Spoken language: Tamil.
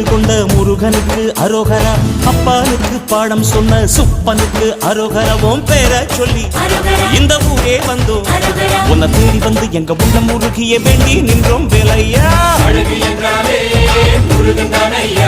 கொண்ட முருகனுக்கு அரோகரா, அப்பானுக்கு பாடம் சொன்ன சுப்பனுக்கு அரோகரவும் பேர சொல்லி இந்த ஊரே வந்தோம். உன்னை தேடி வந்து எங்க உள்ள முருகிய வேண்டி நின்றோம் வேலையா. முருகன் தானையா